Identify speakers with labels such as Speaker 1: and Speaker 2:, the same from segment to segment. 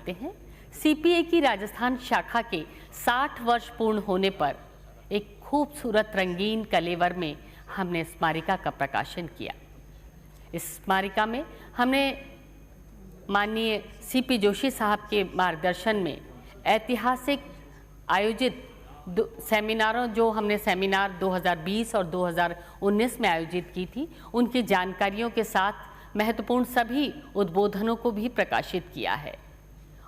Speaker 1: चाहते हैं। सीपीए की राजस्थान शाखा के 60 वर्ष पूर्ण होने पर एक खूबसूरत रंगीन कलेवर में हमने स्मारिका का प्रकाशन किया। इस स्मारिका में हमने माननीय सीपी जोशी साहब के मार्गदर्शन में ऐतिहासिक आयोजित सेमिनारों, जो हमने सेमिनार 2020 और 2019 में आयोजित की थी, उनकी जानकारियों के साथ महत्वपूर्ण सभी उद्बोधनों को भी प्रकाशित किया है।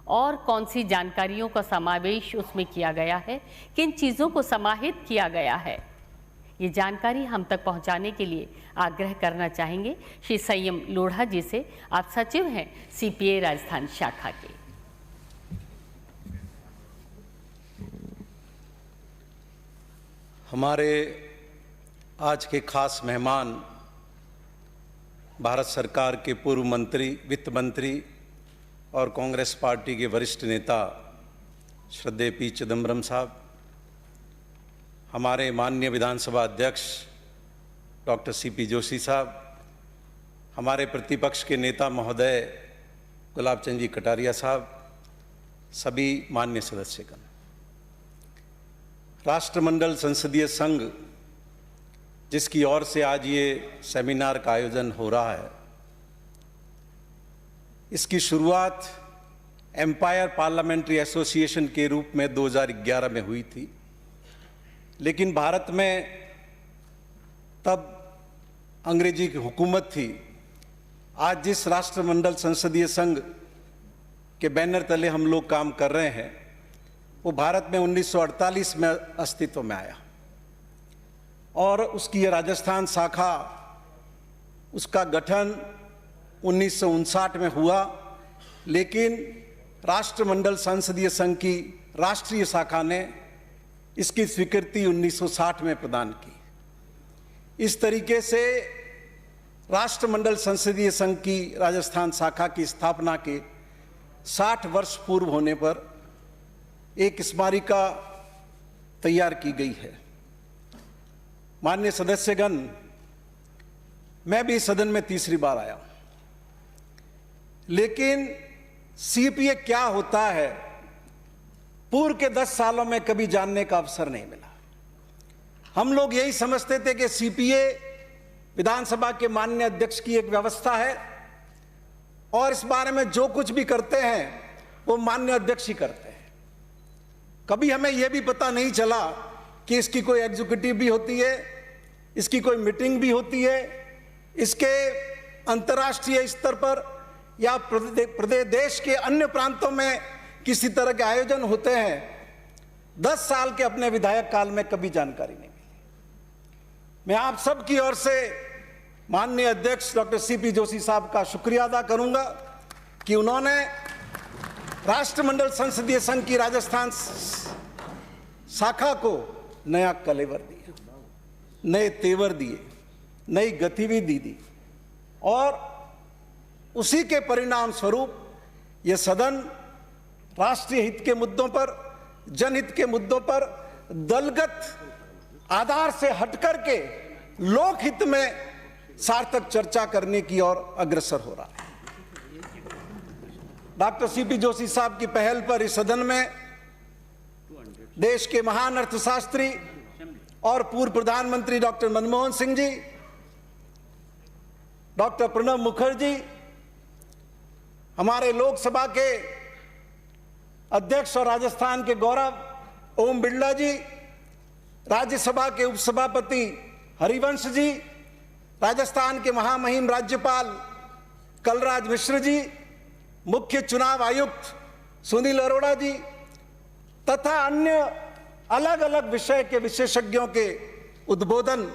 Speaker 1: और कौन सी जानकारियों का समावेश उसमें किया गया है, किन चीज़ों को समाहित किया गया है, ये जानकारी हम तक पहुंचाने के लिए आग्रह करना चाहेंगे श्री संयम लोढ़ा जी से। आप सचिव हैं सीपीए राजस्थान शाखा के।
Speaker 2: हमारे आज के खास मेहमान भारत सरकार के पूर्व मंत्री, वित्त मंत्री और कांग्रेस पार्टी के वरिष्ठ नेता श्रद्धेय पी चिदम्बरम साहब, हमारे माननीय विधानसभा अध्यक्ष डॉक्टर सीपी जोशी साहब, हमारे प्रतिपक्ष के नेता महोदय गुलाब चंद जी कटारिया साहब, सभी माननीय सदस्यगण, राष्ट्रमंडल संसदीय संघ जिसकी ओर से आज ये सेमिनार का आयोजन हो रहा है, इसकी शुरुआत एम्पायर पार्लियामेंट्री एसोसिएशन के रूप में 2011 में हुई थी। लेकिन भारत में तब अंग्रेजी की हुकूमत थी। आज जिस राष्ट्रमंडल संसदीय संघ के बैनर तले हम लोग काम कर रहे हैं, वो भारत में 1948 में अस्तित्व में आया और उसकी राजस्थान शाखा, उसका गठन 1959 में हुआ। लेकिन राष्ट्रमंडल संसदीय संघ की राष्ट्रीय शाखा ने इसकी स्वीकृति 1960 में प्रदान की। इस तरीके से राष्ट्रमंडल संसदीय संघ की राजस्थान शाखा की स्थापना के 60 वर्ष पूर्व होने पर एक स्मारिका तैयार की गई है। माननीय सदस्यगण, मैं भी सदन में तीसरी बार आया हूं, लेकिन सीपीए क्या होता है पूर्व के 10 सालों में कभी जानने का अवसर नहीं मिला। हम लोग यही समझते थे कि सीपीए विधानसभा के माननीय अध्यक्ष की एक व्यवस्था है और इस बारे में जो कुछ भी करते हैं वो माननीय अध्यक्ष ही करते हैं। कभी हमें यह भी पता नहीं चला कि इसकी कोई एग्जीक्यूटिव भी होती है, इसकी कोई मीटिंग भी होती है, इसके अंतर्राष्ट्रीय स्तर पर या प्रदेश देश के अन्य प्रांतों में किसी तरह के आयोजन होते हैं। 10 साल के अपने विधायक काल में कभी जानकारी नहीं मिली। मैं आप सब की ओर से माननीय अध्यक्ष डॉक्टर सीपी जोशी साहब का शुक्रिया अदा करूंगा कि उन्होंने राष्ट्रमंडल संसदीय संघ की राजस्थान शाखा को नया कलेवर दिया, नए तेवर दिए, नई गतिविधि दी और उसी के परिणाम स्वरूप यह सदन राष्ट्रीय हित के मुद्दों पर, जनहित के मुद्दों पर दलगत आधार से हटकर के लोकहित में सार्थक चर्चा करने की ओर अग्रसर हो रहा है। डॉक्टर सीपी जोशी साहब की पहल पर इस सदन में देश के महान अर्थशास्त्री और पूर्व प्रधानमंत्री डॉक्टर मनमोहन सिंह जी, डॉक्टर प्रणब मुखर्जी, हमारे लोकसभा के अध्यक्ष और राजस्थान के गौरव ओम बिड़ला जी, राज्यसभा के उपसभापति हरिवंश जी, राजस्थान के महामहिम राज्यपाल कलराज मिश्र जी, मुख्य चुनाव आयुक्त सुनील अरोड़ा जी तथा अन्य अलग अलग विषय के विशेषज्ञों के उद्बोधन,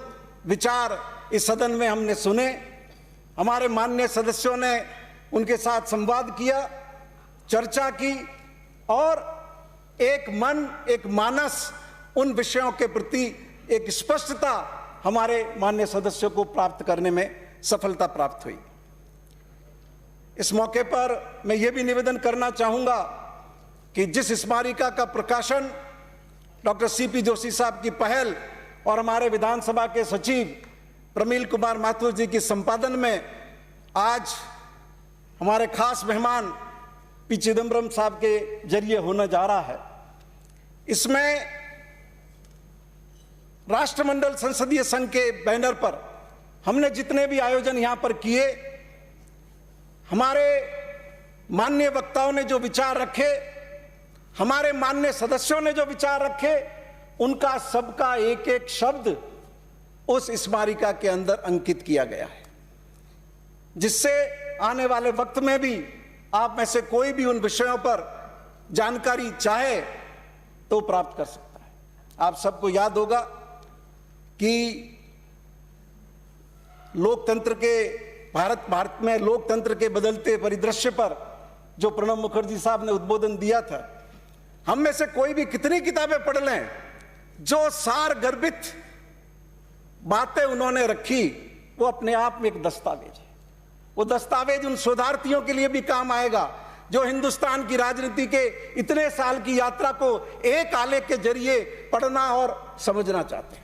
Speaker 2: विचार इस सदन में हमने सुने। हमारे माननीय सदस्यों ने उनके साथ संवाद किया, चर्चा की और एक मन, एक मानस, उन विषयों के प्रति एक स्पष्टता हमारे माननीय सदस्यों को प्राप्त करने में सफलता प्राप्त हुई। इस मौके पर मैं ये भी निवेदन करना चाहूँगा कि जिस स्मारिका का प्रकाशन डॉक्टर सीपी जोशी साहब की पहल और हमारे विधानसभा के सचिव प्रमील कुमार माथुर जी के संपादन में आज हमारे खास मेहमान पी चिदम्बरम साहब के जरिए होने जा रहा है, इसमें राष्ट्रमंडल संसदीय संघ के बैनर पर हमने जितने भी आयोजन यहां पर किए, हमारे माननीय वक्ताओं ने जो विचार रखे, हमारे माननीय सदस्यों ने जो विचार रखे, उनका सबका एक एक शब्द उस स्मारिका के अंदर अंकित किया गया है, जिससे आने वाले वक्त में भी आप में से कोई भी उन विषयों पर जानकारी चाहे तो प्राप्त कर सकता है। आप सबको याद होगा कि लोकतंत्र के भारत में लोकतंत्र के बदलते परिदृश्य पर जो प्रणब मुखर्जी साहब ने उद्बोधन दिया था, हम में से कोई भी कितनी किताबें पढ़ लें, जो सार गर्भित बातें उन्होंने रखी वो अपने आप में एक दस्तावेज है। वो दस्तावेज उन शोधार्थियों के लिए भी काम आएगा जो हिंदुस्तान की राजनीति के इतने साल की यात्रा को एक आलेख के जरिए पढ़ना और समझना चाहते हैं।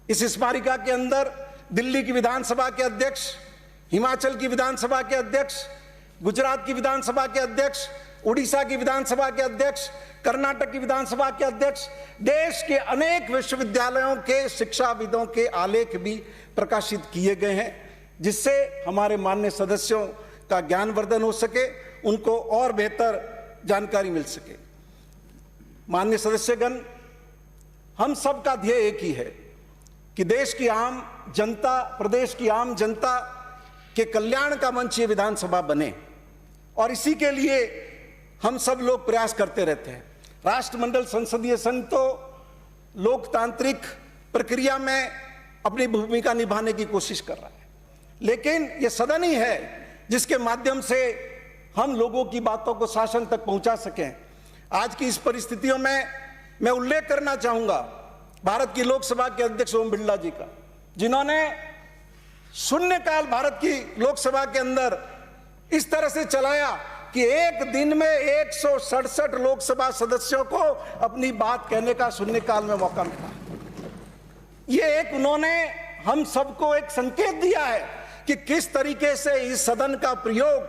Speaker 2: इस स्मारिका के अंदर दिल्ली की विधानसभा के अध्यक्ष, हिमाचल की विधानसभा के अध्यक्ष, गुजरात की विधानसभा के अध्यक्ष, उड़ीसा की विधानसभा के अध्यक्ष, कर्नाटक की विधानसभा के अध्यक्ष, देश के अनेक विश्वविद्यालयों के शिक्षाविदों के आलेख भी प्रकाशित किए गए हैं, जिससे हमारे माननीय सदस्यों का ज्ञानवर्धन हो सके, उनको और बेहतर जानकारी मिल सके। माननीय सदस्यगण, हम सबका ध्येय एक ही है कि देश की आम जनता, प्रदेश की आम जनता के कल्याण का मंच ये विधानसभा बने, और इसी के लिए हम सब लोग प्रयास करते रहते हैं। राष्ट्रमंडल संसदीय संघ तो लोकतांत्रिक प्रक्रिया में अपनी भूमिका निभाने की कोशिश कर रहा है, लेकिन यह सदन ही है जिसके माध्यम से हम लोगों की बातों को शासन तक पहुंचा सकें। आज की इस परिस्थितियों में मैं उल्लेख करना चाहूंगा भारत की लोकसभा के अध्यक्ष ओम बिरला जी का, जिन्होंने शून्यकाल भारत की लोकसभा के अंदर इस तरह से चलाया कि एक दिन में 167 लोकसभा सदस्यों को अपनी बात कहने का शून्यकाल में मौका मिला। ये एक उन्होंने हम सबको एक संकेत दिया है कि किस तरीके से इस सदन का प्रयोग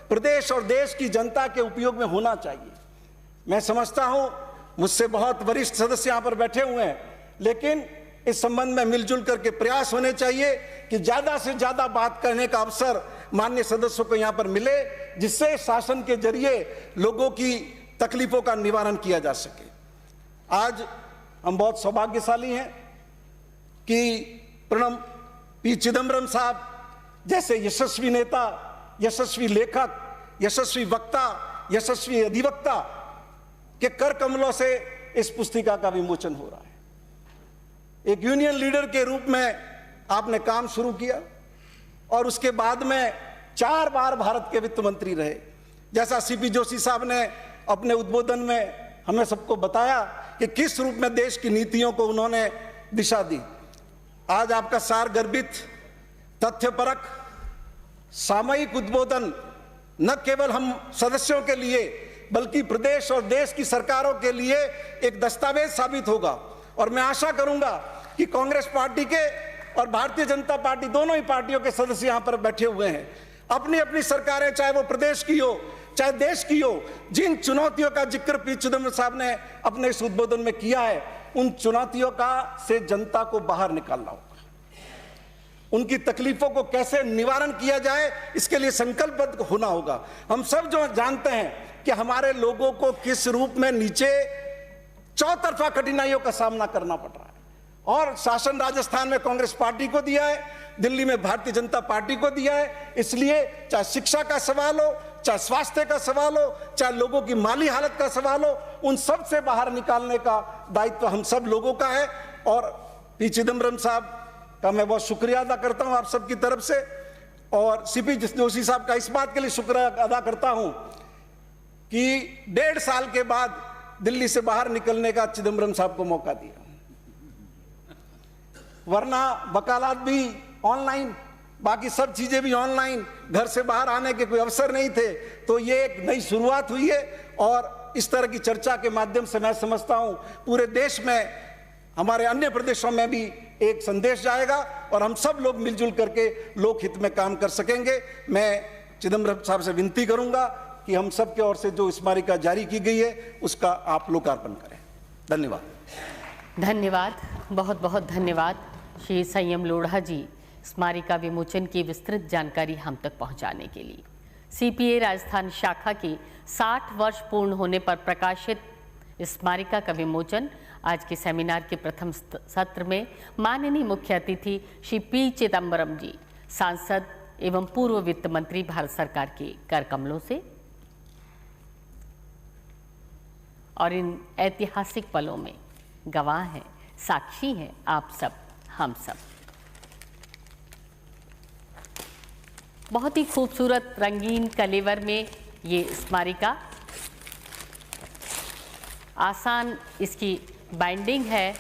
Speaker 2: प्रदेश और देश की जनता के उपयोग में होना चाहिए। मैं समझता हूं मुझसे बहुत वरिष्ठ सदस्य यहां पर बैठे हुए हैं, लेकिन इस संबंध में मिलजुल करके प्रयास होने चाहिए कि ज्यादा से ज्यादा बात करने का अवसर माननीय सदस्यों को यहां पर मिले, जिससे शासन के जरिए लोगों की तकलीफों का निवारण किया जा सके। आज हम बहुत सौभाग्यशाली हैं कि प्रणब पी चिदम्बरम साहब जैसे यशस्वी नेता, यशस्वी लेखक, यशस्वी वक्ता, यशस्वी अधिवक्ता के कर कमलों से इस पुस्तिका का विमोचन हो रहा है। एक यूनियन लीडर के रूप में आपने काम शुरू किया और उसके बाद में 4 बार भारत के वित्त मंत्री रहे। जैसा सीपी जोशी साहब ने अपने उद्बोधन में हमें सबको बताया कि किस रूप में देश की नीतियों को उन्होंने दिशा दी। आज आपका सार गर्भित, तथ्यपरक, सामयिक उद्बोधन न केवल हम सदस्यों के लिए बल्कि प्रदेश और देश की सरकारों के लिए एक दस्तावेज साबित होगा। और मैं आशा करूंगा कि कांग्रेस पार्टी के और भारतीय जनता पार्टी, दोनों ही पार्टियों के सदस्य यहां पर बैठे हुए हैं, अपनी अपनी सरकारें, चाहे वो प्रदेश की हो चाहे देश की हो, जिन चुनौतियों का जिक्र पी चिदम्बरम साहब ने अपने इस उद्बोधन में किया है, उन चुनौतियों का से जनता को बाहर निकालना होगा। उनकी तकलीफों को कैसे निवारण किया जाए, इसके लिए संकल्पबद्ध होना होगा। हम सब जो जानते हैं कि हमारे लोगों को किस रूप में नीचे चौतरफा कठिनाइयों का सामना करना पड़ रहा है, और शासन राजस्थान में कांग्रेस पार्टी को दिया है, दिल्ली में भारतीय जनता पार्टी को दिया है। इसलिए चाहे शिक्षा का सवाल हो, चाहे स्वास्थ्य का सवाल हो, चाहे लोगों की माली हालत का सवाल हो, उन सब से बाहर निकालने का दायित्व हम सब लोगों का है। और पी चिदम्बरम साहब का मैं बहुत शुक्रिया अदा करता हूं आप सबकी तरफ से, और सीपी जोशी साहब का इस बात के लिए शुक्रिया अदा करता हूं कि 1.5 साल के बाद दिल्ली से बाहर निकलने का चिदम्बरम साहब को मौका दिया, वरना वकालत भी ऑनलाइन, बाकी सब चीजें भी ऑनलाइन, घर से बाहर आने के कोई अवसर नहीं थे। तो ये एक नई शुरुआत हुई है, और इस तरह की चर्चा के माध्यम से मैं समझता हूं पूरे देश में, हमारे अन्य प्रदेशों में भी एक संदेश जाएगा और हम सब लोग मिलजुल करके लोकहित में काम कर सकेंगे। मैं चिदम्बरम साहब से विनती करूंगा कि हम सब की ओर से जो स्मारिका जारी की गई है उसका आप लोकार्पण करें। धन्यवाद।
Speaker 1: धन्यवाद, बहुत बहुत धन्यवाद श्री संयम लोढ़ा जी, स्मारिका विमोचन की विस्तृत जानकारी हम तक पहुंचाने के लिए। सीपीए राजस्थान शाखा के 60 वर्ष पूर्ण होने पर प्रकाशित स्मारिका का विमोचन आज के सेमिनार के प्रथम सत्र में माननीय मुख्य अतिथि श्री पी चिदम्बरम जी, सांसद एवं पूर्व वित्त मंत्री भारत सरकार के कर कमलों से, और इन ऐतिहासिक पलों में गवाह हैं, साक्षी हैं आप सब, हम सब। बहुत ही खूबसूरत रंगीन कलेवर में ये स्मारिका, आसान इसकी बाइंडिंग है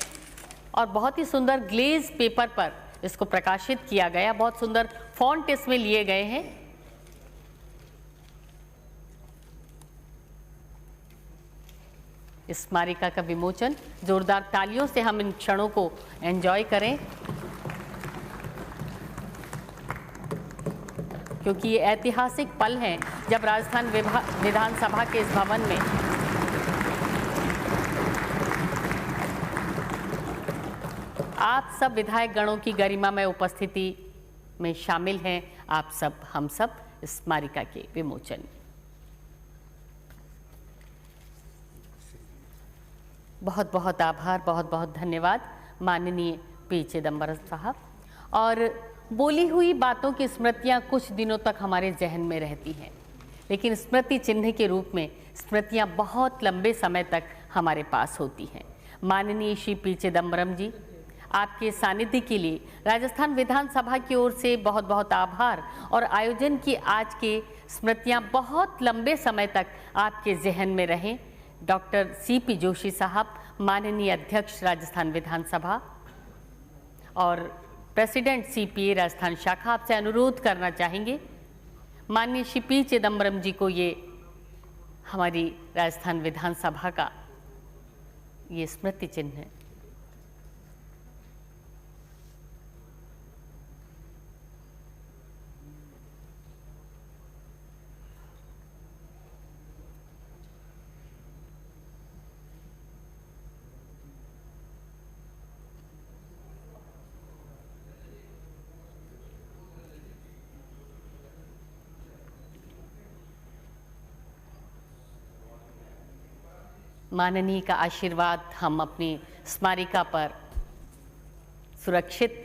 Speaker 1: और बहुत ही सुंदर ग्लेज पेपर पर इसको प्रकाशित किया गया। बहुत सुंदर फॉन्ट इसमें लिए गए हैं। इस स्मारिका का विमोचन, जोरदार तालियों से हम इन क्षणों को एंजॉय करें, क्योंकि ये ऐतिहासिक पल हैं जब राजस्थान विधानसभा के इस भवन में आप सब विधायक गणों की गरिमामय उपस्थिति में शामिल हैं। आप सब, हम सब स्मारिका के विमोचन। बहुत बहुत आभार, बहुत बहुत धन्यवाद माननीय पी चिदम्बरम साहब। और बोली हुई बातों की स्मृतियां कुछ दिनों तक हमारे जहन में रहती हैं, लेकिन स्मृति चिन्ह के रूप में स्मृतियां बहुत लंबे समय तक हमारे पास होती हैं। माननीय श्री पी चिदम्बरम जी, आपके सानिध्य के लिए राजस्थान विधानसभा की ओर से बहुत बहुत आभार, और आयोजन की आज के स्मृतियां बहुत लंबे समय तक आपके जहन में रहें। डॉक्टर सीपी जोशी साहब, माननीय अध्यक्ष राजस्थान विधानसभा और प्रेसिडेंट सीपीए राजस्थान शाखा, आपसे अनुरोध करना चाहेंगे माननीय श्री पी चिदम्बरम जी को ये हमारी राजस्थान विधानसभा का ये स्मृति चिन्ह है। माननीय का आशीर्वाद हम अपनी स्मारिका पर सुरक्षित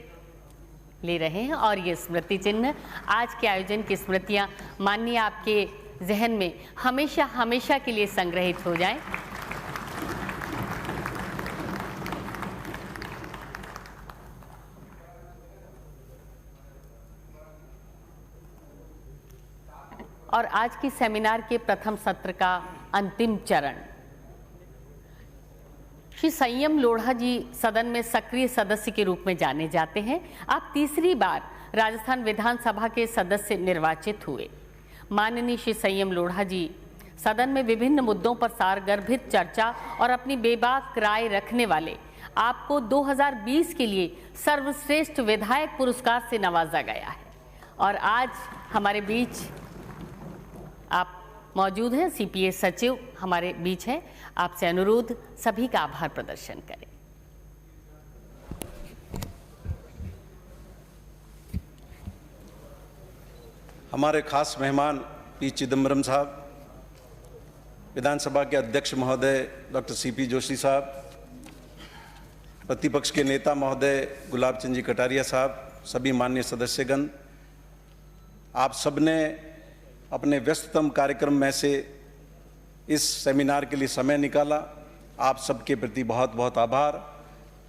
Speaker 1: ले रहे हैं, और ये स्मृति चिन्ह, आज के आयोजन की स्मृतियां माननीय आपके जहन में हमेशा हमेशा के लिए संग्रहित हो जाएं। और आज की सेमिनार के प्रथम सत्र का अंतिम चरण, श्री संयम लोढ़ा जी सदन में सक्रिय सदस्य के रूप में जाने जाते हैं। आप तीसरी बार राजस्थान विधानसभा के सदस्य निर्वाचित हुए। माननीय श्री संयम लोढ़ा जी सदन में विभिन्न मुद्दों पर सारगर्भित चर्चा और अपनी बेबाक राय रखने वाले आपको 2020 के लिए सर्वश्रेष्ठ विधायक पुरस्कार से नवाजा गया है, और आज हमारे बीच आप मौजूद हैं। सीपीए सचिव हमारे बीच हैं। आपसे अनुरोध, सभी का आभार प्रदर्शन करें।
Speaker 2: हमारे खास मेहमान पी चिदम्बरम साहब, विधानसभा के अध्यक्ष महोदय डॉक्टर सीपी जोशी साहब, प्रतिपक्ष के नेता महोदय गुलाब चंद जी कटारिया साहब, सभी माननीय सदस्यगण, आप सबने अपने व्यस्ततम कार्यक्रम में से इस सेमिनार के लिए समय निकाला। आप सबके प्रति बहुत बहुत आभार,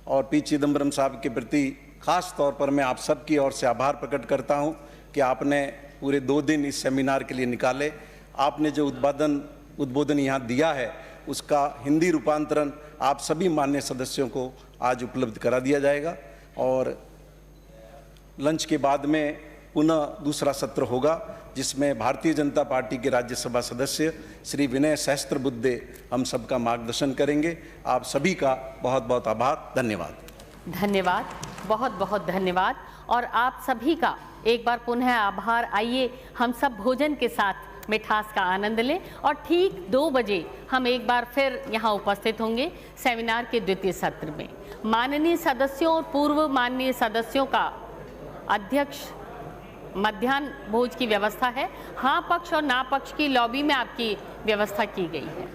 Speaker 2: और पी चिदम्बरम साहब के प्रति खास तौर पर मैं आप सबकी ओर से आभार प्रकट करता हूं कि आपने पूरे 2 दिन इस सेमिनार के लिए निकाले। आपने जो उद्बोधन यहाँ दिया है उसका हिंदी रूपांतरण आप सभी माननीय सदस्यों को आज उपलब्ध करा दिया जाएगा, और लंच के बाद में पुनः दूसरा सत्र होगा जिसमें भारतीय जनता पार्टी के राज्यसभा सदस्य श्री विनय सहस्त्रबुद्धे हम सबका मार्गदर्शन करेंगे। आप सभी का बहुत बहुत आभार, धन्यवाद।
Speaker 1: धन्यवाद, बहुत बहुत धन्यवाद, और आप सभी का एक बार पुनः आभार। आइए हम सब भोजन के साथ मिठास का आनंद लें और ठीक 2 बजे हम एक बार फिर यहाँ उपस्थित होंगे सेमिनार के द्वितीय सत्र में। माननीय सदस्यों और पूर्व माननीय सदस्यों का अध्यक्ष मध्याह्न भोज की व्यवस्था है। हाँ पक्ष और ना पक्ष की लॉबी में आपकी व्यवस्था की गई है।